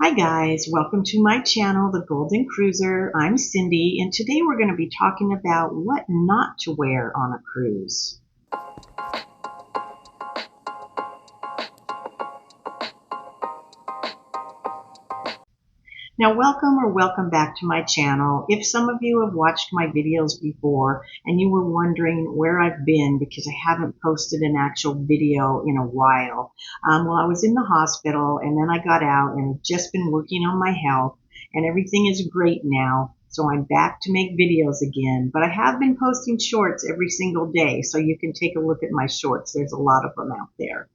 Hi guys, welcome to my channel, The Golden Cruiser. I'm Cindy, and today we're going to be talking about what not to wear on a cruise. Now welcome back to my channel. If some of you have watched my videos before and you were wondering where I've been because I haven't posted an actual video in a while, well, I was in the hospital and then I got out and I've just been working on my health and everything is great now. So I'm back to make videos again, but I have been posting shorts every single day. So you can take a look at my shorts. There's a lot of them out there.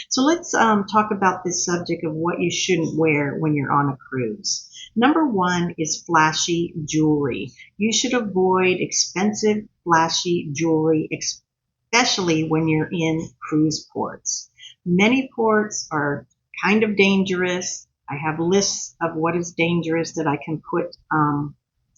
So let's talk about this subject of what you shouldn't wear when you're on a cruise. Number one is flashy jewelry. You should avoid expensive, flashy jewelry, especially when you're in cruise ports. Many ports are kind of dangerous. I have lists of what is dangerous that I can put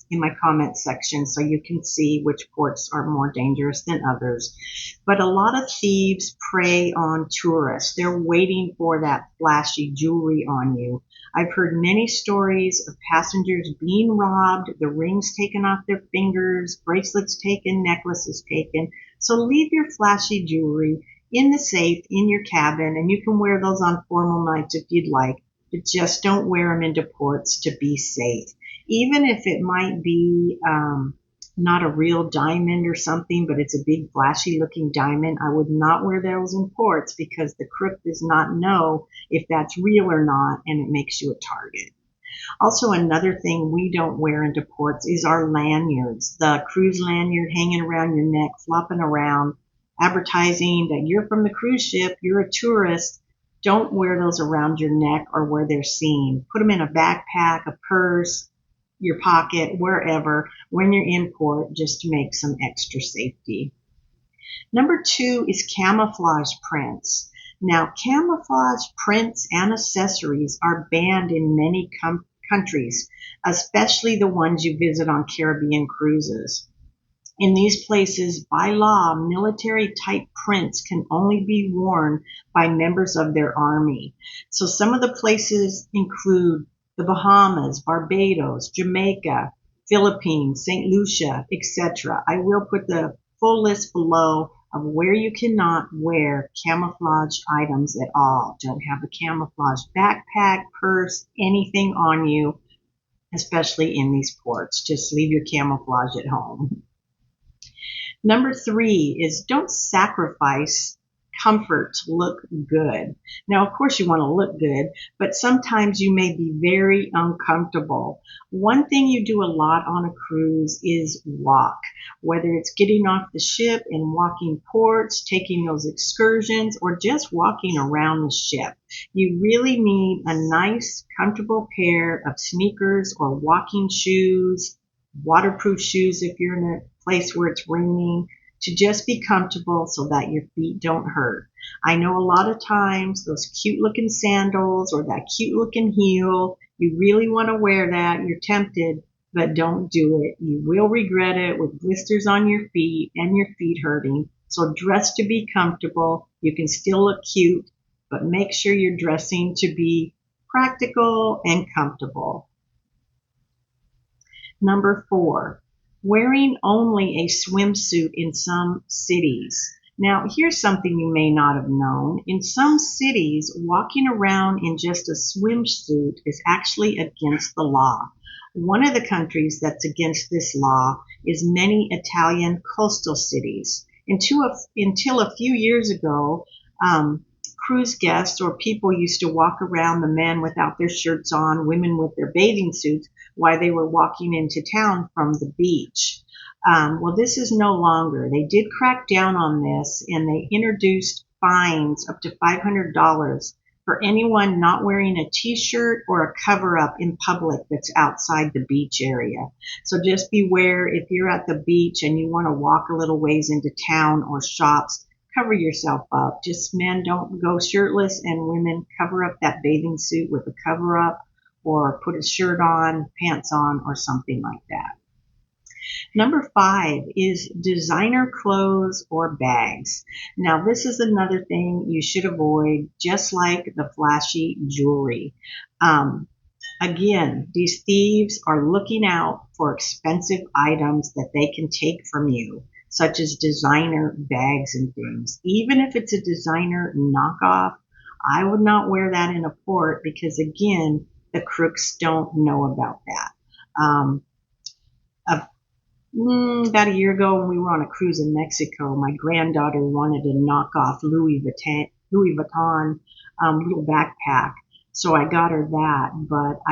in my comment section so you can see which ports are more dangerous than others. But a lot of thieves prey on tourists. They're waiting for that flashy jewelry on you. I've heard many stories of passengers being robbed, the rings taken off their fingers, bracelets taken, necklaces taken. So leave your flashy jewelry in the safe in your cabin, and you can wear those on formal nights if you'd like, but just don't wear them into ports to be safe. Even if it might be not a real diamond or something, but it's a big flashy looking diamond, I would not wear those in ports because the crook does not know if that's real or not, and it makes you a target. Also, another thing we don't wear into ports is our lanyards, the cruise lanyard hanging around your neck, flopping around, advertising that you're from the cruise ship, you're a tourist. Don't wear those around your neck or where they're seen. Put them in a backpack, a purse, your pocket, wherever, when you're in port, just to make some extra safety. Number two is camouflage prints. Now, camouflage prints and accessories are banned in many countries, especially the ones you visit on Caribbean cruises. In these places, by law, military type prints can only be worn by members of their army. So some of the places include the Bahamas, Barbados, Jamaica, Philippines, St. Lucia, etc. I will put the full list below of where you cannot wear camouflage items at all. Don't have a camouflage backpack, purse, anything on you, especially in these ports. Just leave your camouflage at home. Number three is don't sacrifice comfort to look good. Now, of course, you want to look good, but sometimes you may be very uncomfortable. One thing you do a lot on a cruise is walk, whether it's getting off the ship and walking ports, taking those excursions, or just walking around the ship. You really need a nice, comfortable pair of sneakers or walking shoes, waterproof shoes if you're in a place where it's raining, to just be comfortable so that your feet don't hurt. I know a lot of times those cute looking sandals or that cute looking heel, you really want to wear that. You're tempted, but don't do it. You will regret it with blisters on your feet and your feet hurting. So dress to be comfortable. You can still look cute, but make sure you're dressing to be practical and comfortable. Number four, wearing only a swimsuit in some cities. Now, here's something you may not have known. In some cities, walking around in just a swimsuit is actually against the law. One of the countries that's against this law is many Italian coastal cities. Until a few years ago, cruise guests or people used to walk around, the men without their shirts on, women with their bathing suits, while they were walking into town from the beach. Well, this is no longer. They did crack down on this, and they introduced fines up to $500 for anyone not wearing a t-shirt or a cover-up in public that's outside the beach area. So just beware if you're at the beach and you want to walk a little ways into town or shops, cover yourself up. Just men don't go shirtless, and women cover up that bathing suit with a cover up or put a shirt on, pants on, or something like that. Number five is designer clothes or bags. Now, this is another thing you should avoid, just like the flashy jewelry. Again, these thieves are looking out for expensive items that they can take from you, such as designer bags and things. Even if it's a designer knockoff, I would not wear that in a port because, again, the crooks don't know about that. Um, a About a year ago, when we were on a cruise in Mexico, my granddaughter wanted a knockoff Louis Vuitton little backpack. So I got her that, but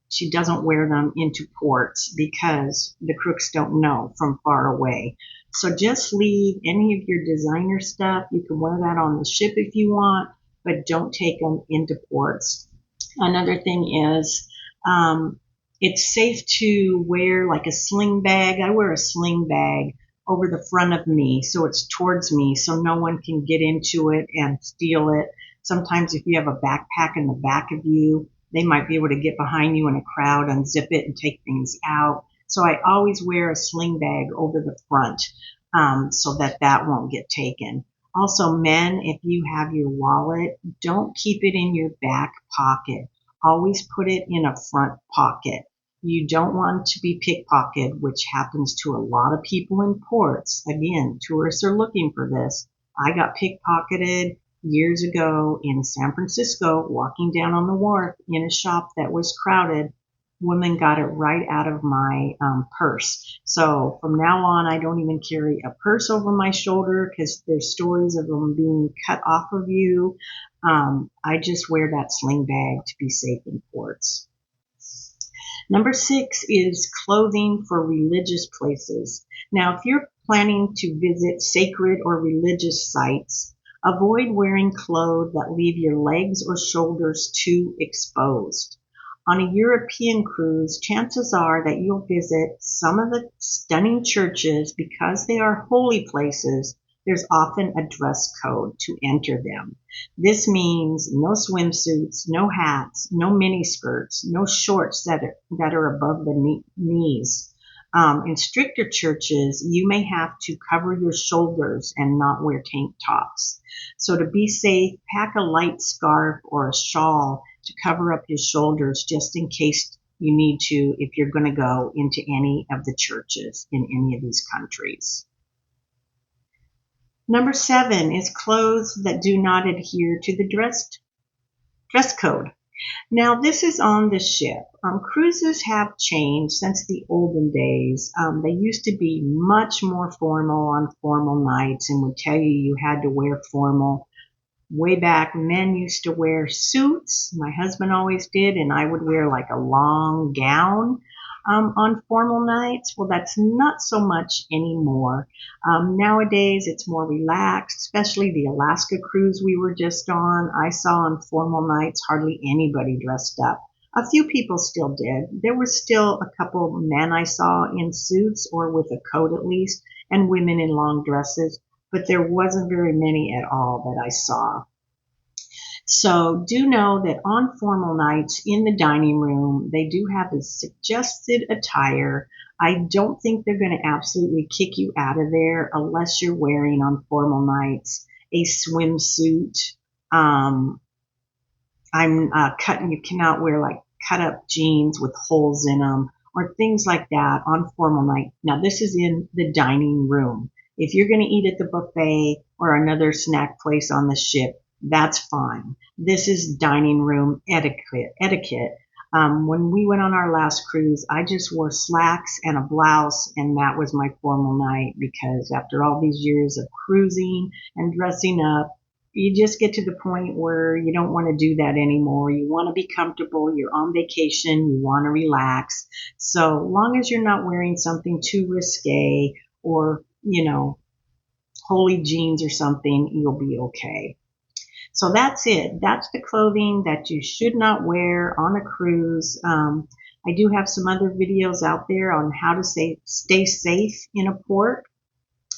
she doesn't wear them into ports because the crooks don't know from far away. So just leave any of your designer stuff. You can wear that on the ship if you want, but don't take them into ports. Another thing is, um, it's safe to wear like a sling bag. I wear a sling bag over the front of me so it's towards me so no one can get into it and steal it. Sometimes if you have a backpack in the back of you, they might be able to get behind you in a crowd, unzip it, and take things out. So I always wear a sling bag over the front, so that that won't get taken. Also, men, if you have your wallet, don't keep it in your back pocket. Always put it in a front pocket. You don't want to be pickpocketed, which happens to a lot of people in ports. Again, tourists are looking for this. I got pickpocketed years ago in San Francisco, walking down on the wharf in a shop that was crowded. Women got it right out of my purse. So from now on, I don't even carry a purse over my shoulder because there's stories of them being cut off of you. I just wear that sling bag to be safe in ports. Number 6 is clothing for religious places. Now, if you're planning to visit sacred or religious sites, avoid wearing clothes that leave your legs or shoulders too exposed. On a European cruise, chances are that you'll visit some of the stunning churches because they are holy places. There's often a dress code to enter them. This means no swimsuits, no hats, no miniskirts, no shorts that are above the knees. In stricter churches, you may have to cover your shoulders and not wear tank tops. So to be safe, pack a light scarf or a shawl to cover up your shoulders just in case you need to if you're going to go into any of the churches in any of these countries. Number 7 is clothes that do not adhere to the dress code. Now, this is on the ship. Cruises have changed since the olden days. They used to be much more formal on formal nights and would tell you had to wear formal. Way back, men used to wear suits. My husband always did, and I would wear like a long gown on formal nights. Well, that's not so much anymore. Nowadays, it's more relaxed, especially the Alaska cruise we were just on. I saw on formal nights hardly anybody dressed up. A few people still did. There were still a couple men I saw in suits or with a coat at least, and women in long dresses, but there wasn't very many at all that I saw. So do know that on formal nights in the dining room, they do have a suggested attire. I don't think they're going to absolutely kick you out of there unless you're wearing on formal nights a swimsuit. Um, you cannot wear like cut up jeans with holes in them or things like that on formal night. Now this is in the dining room. If you're going to eat at the buffet or another snack place on the ship, that's fine. This is dining room etiquette. When we went on our last cruise, I just wore slacks and a blouse, and that was my formal night because after all these years of cruising and dressing up, you just get to the point where you don't want to do that anymore. You want to be comfortable. You're on vacation. You want to relax. So long as you're not wearing something too risque or, holy jeans or something, you'll be okay. So that's it. That's the clothing that you should not wear on a cruise. I do have some other videos out there on how to stay safe in a port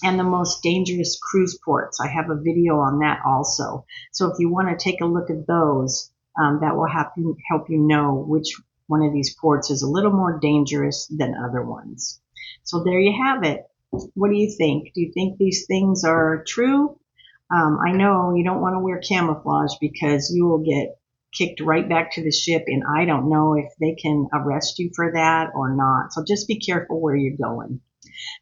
and the most dangerous cruise ports. I have a video on that also. So if you want to take a look at those, that will help you know which one of these ports is a little more dangerous than other ones. So there you have it. What do you think? Do you think these things are true? I know you don't want to wear camouflage because you will get kicked right back to the ship, and I don't know if they can arrest you for that or not. So just be careful where you're going.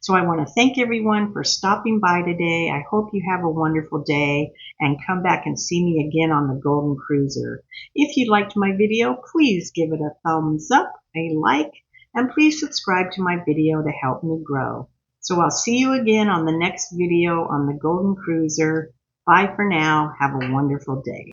So I want to thank everyone for stopping by today. I hope you have a wonderful day and come back and see me again on the Golden Cruiser. If you liked my video, please give it a thumbs up, a like, and please subscribe to my video to help me grow. So I'll see you again on the next video on the Golden Cruiser. Bye for now. Have a wonderful day.